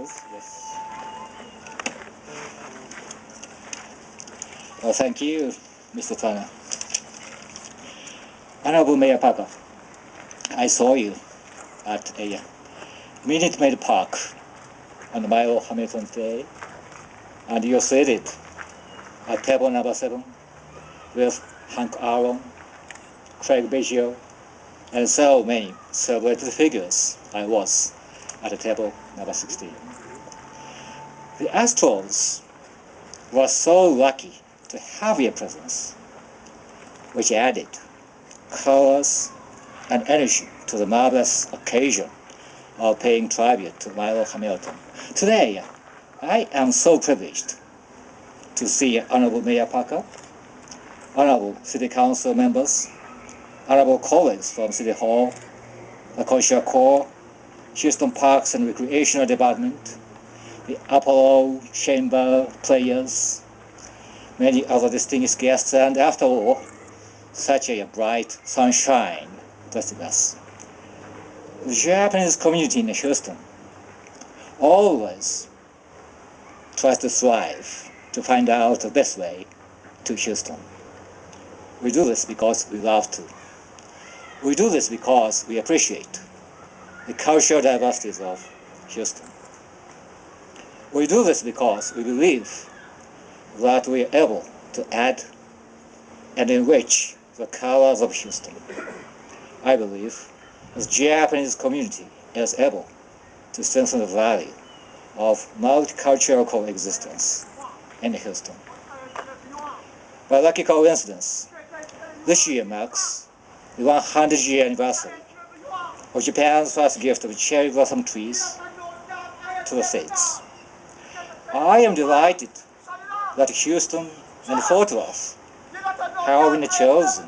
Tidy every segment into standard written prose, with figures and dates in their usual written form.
Yes. Well, thank you, Mr. Turner. Honorable Mayor Parker, I saw you at a Minute Maid Park on the Mile Hamilton Day, and you're seated at table number 7 with Hank Aaron, Craig Biggio, and so many celebrated figures. I was at table number 16. The Astros were so lucky to have your presence, which added colors and energy to the marvelous occasion of paying tribute to Milo Hamilton. Today, I am so privileged to see Honorable Mayor Parker, Honorable City Council members, Honorable colleagues from City Hall, the Consul Corps, Houston Parks and Recreational Department, the Apollo Chamber players, many other distinguished guests, and after all, such a bright sunshine blessing us. The Japanese community in Houston always tries to strive to find out the best way to Houston. We do this because we love to. We do this because we appreciate the cultural diversities of Houston. We do this because we believe that we are able to add and enrich the colors of Houston. I believe the Japanese community is able to strengthen the value of multicultural coexistence in Houston. By lucky coincidence, this year marks the 100-year anniversary of Japan's first gift of cherry blossom trees to the States. I am delighted that Houston and Fort Worth have been chosen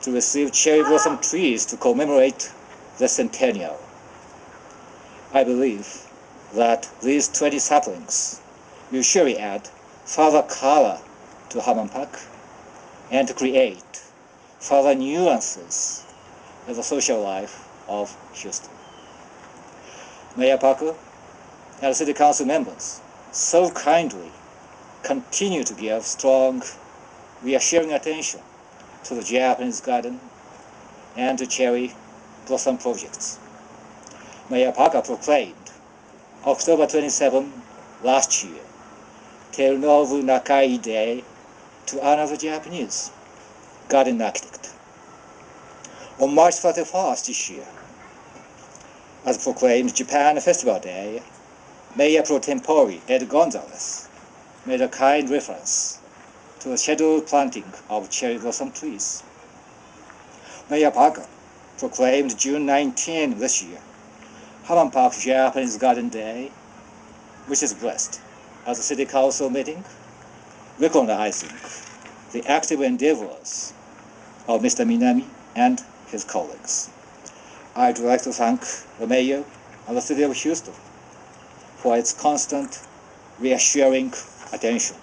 to receive cherry blossom trees to commemorate the centennial. I believe that these 20 saplings will surely add further color to Hammond Park and to create further nuances in the social life of Houston. Mayor Parker and City Council members so kindly continue to give strong, reassuring attention to the Japanese garden and to cherry blossom projects. Mayor Parker proclaimed October 27 last year Terunobu Nakai Day to honor the Japanese garden architect. On March 31st this year, as proclaimed Japan Festival Day, Mayor Pro Tempore Ed Gonzalez made a kind reference to the scheduled planting of cherry blossom trees. Mayor Parker proclaimed June 19 this year Hammond Park Japanese Garden Day, which is blessed as a City Council meeting, recognizing the active endeavors of Mr. Minami and his colleagues. I'd like to thank the Mayor and the City of Houston for its constant, reassuring attention.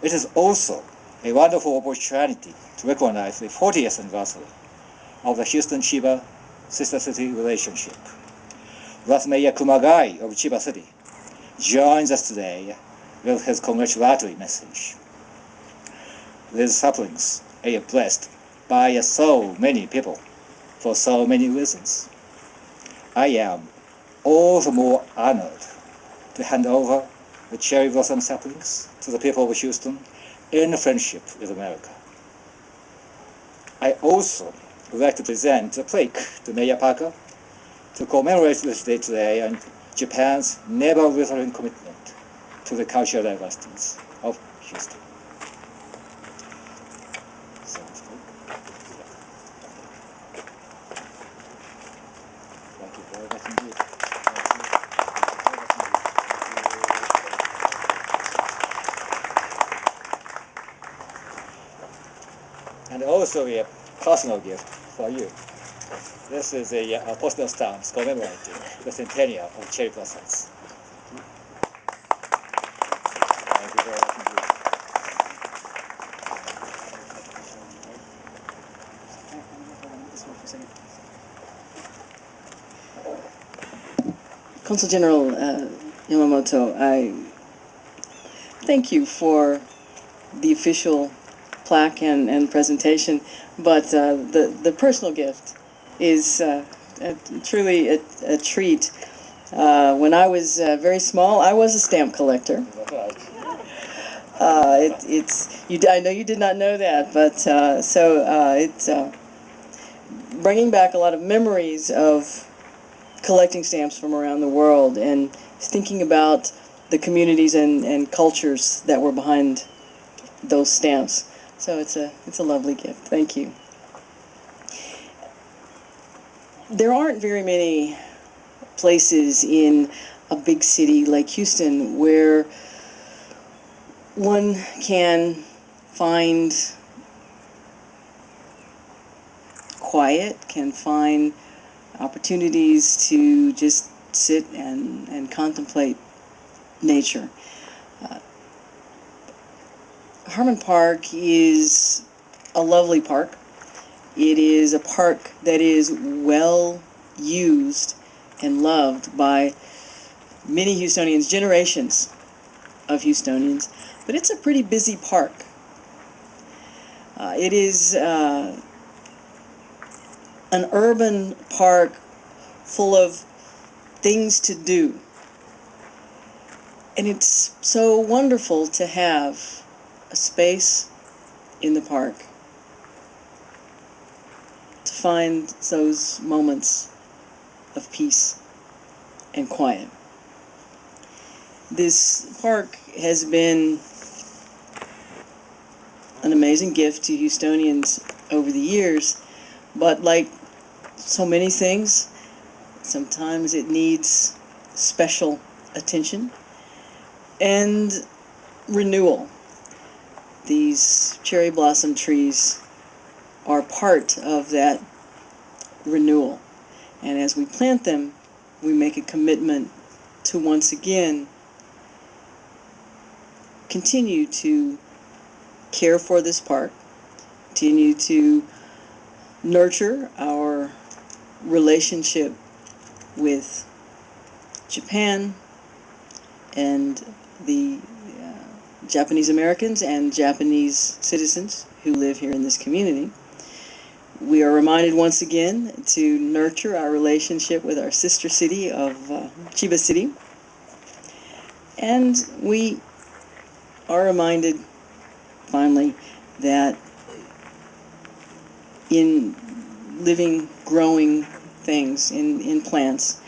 It is also a wonderful opportunity to recognize the 40th anniversary of the Houston-Chiba sister city relationship. Thus, Mayor Kumagai of Chiba City joins us today with his congratulatory message. These saplings are blessed by so many people for so many reasons. I am all the more honored to hand over the cherry blossom saplings to the people of Houston in friendship with America. I also would like to present a plaque to Mayor Parker to commemorate this day today and Japan's never-withering commitment to the cultural diversities of Houston. Thank you very much indeed. And also a personal gift for you. This is a postal stamp commemorating the centennial of cherry blossoms. Thank you very much indeed. Consul General Yamamoto, I thank you for the official plaque and presentation, but the personal gift is truly a treat. When I was very small, I was a stamp collector. I know you did not know that, but it's bringing back a lot of memories of collecting stamps from around the world and thinking about the communities and cultures that were behind those stamps. So it's a lovely gift. Thank you. There aren't very many places in a big city like Houston where one can find quiet, can find opportunities to just sit and contemplate nature. Harmon Park is a lovely park. It is a park that is well used and loved by many Houstonians, generations of Houstonians, but it's a pretty busy park. It is an urban park full of things to do. And it's so wonderful to have a space in the park to find those moments of peace and quiet. This park has been an amazing gift to Houstonians over the years, but like so many things, sometimes it needs special attention and renewal. These cherry blossom trees are part of that renewal. And as we plant them, we make a commitment to once again continue to care for this park, continue to nurture our relationship with Japan and the Japanese Americans and Japanese citizens who live here in this community. We are reminded once again to nurture our relationship with our sister city of Chiba City. And we are reminded, finally, that in living, growing things, in plants,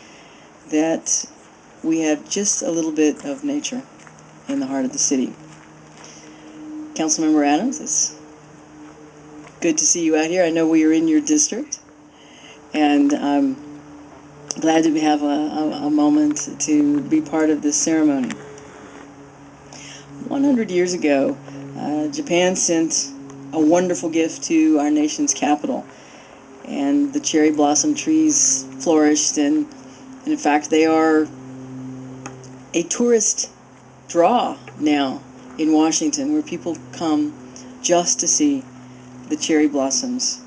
that we have just a little bit of nature in the heart of the city. Councilmember Adams, it's good to see you out here. I know we are in your district, and I'm glad to have a moment to be part of this ceremony. 100 years ago, Japan sent a wonderful gift to our nation's capital, and the cherry blossom trees flourished, and in fact they are a tourist draw now in Washington, where people come just to see the cherry blossoms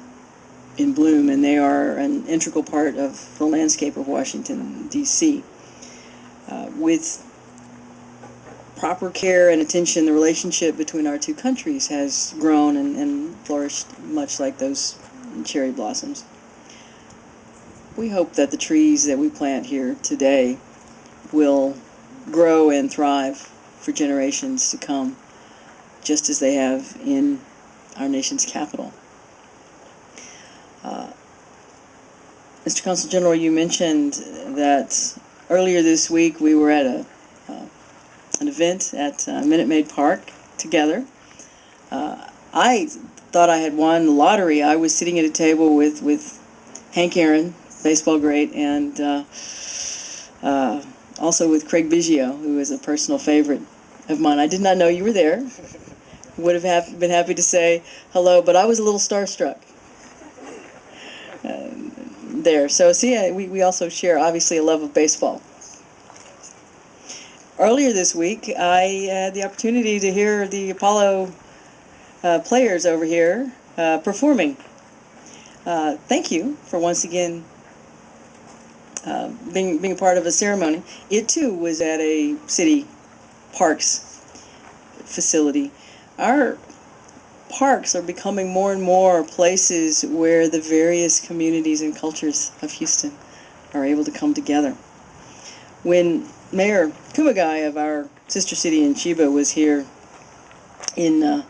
in bloom, and they are an integral part of the landscape of Washington, D.C. With proper care and attention, the relationship between our two countries has grown and flourished much like those cherry blossoms. We hope that the trees that we plant here today will grow and thrive for generations to come, just as they have in our nation's capital. Mr. Consul General, you mentioned that earlier this week we were at an event at Minute Maid Park together. I thought I had won the lottery. I was sitting at a table with Hank Aaron, baseball great, and also with Craig Biggio, who is a personal favorite of mine. I did not know you were there. Would have been happy to say hello, but I was a little starstruck there. So see, we also share, obviously, a love of baseball. Earlier this week, I had the opportunity to hear the Apollo players over here performing. Thank you for once again being a part of a ceremony. It too was at a city parks facility. Our parks are becoming more and more places where the various communities and cultures of Houston are able to come together. When Mayor Kumagai of our sister city in Chiba was here in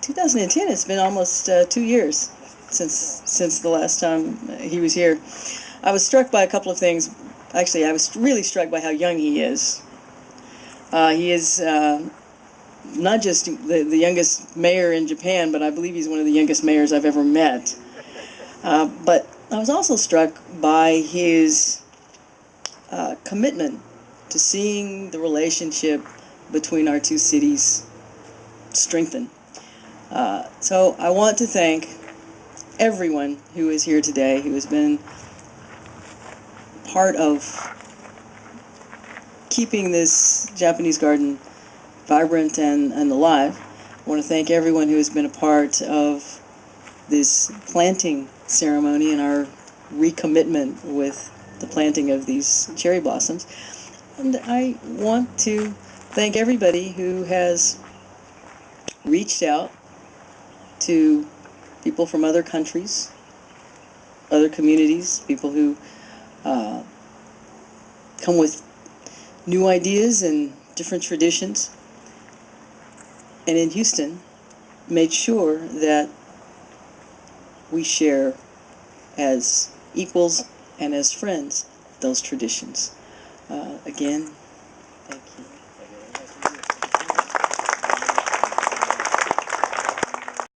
2010, it's been almost 2 years since the last time he was here. I was struck by a couple of things. Actually, I was really struck by how young he is. He is not just the youngest mayor in Japan, but I believe he's one of the youngest mayors I've ever met. But I was also struck by his commitment to seeing the relationship between our two cities strengthen. So I want to thank everyone who is here today, who has been part of keeping this Japanese garden vibrant and alive. I want to thank everyone who has been a part of this planting ceremony and our recommitment with the planting of these cherry blossoms. And I want to thank everybody who has reached out to people from other countries, other communities, people who come with new ideas and different traditions, and in Houston made sure that we share as equals and as friends those traditions. Again,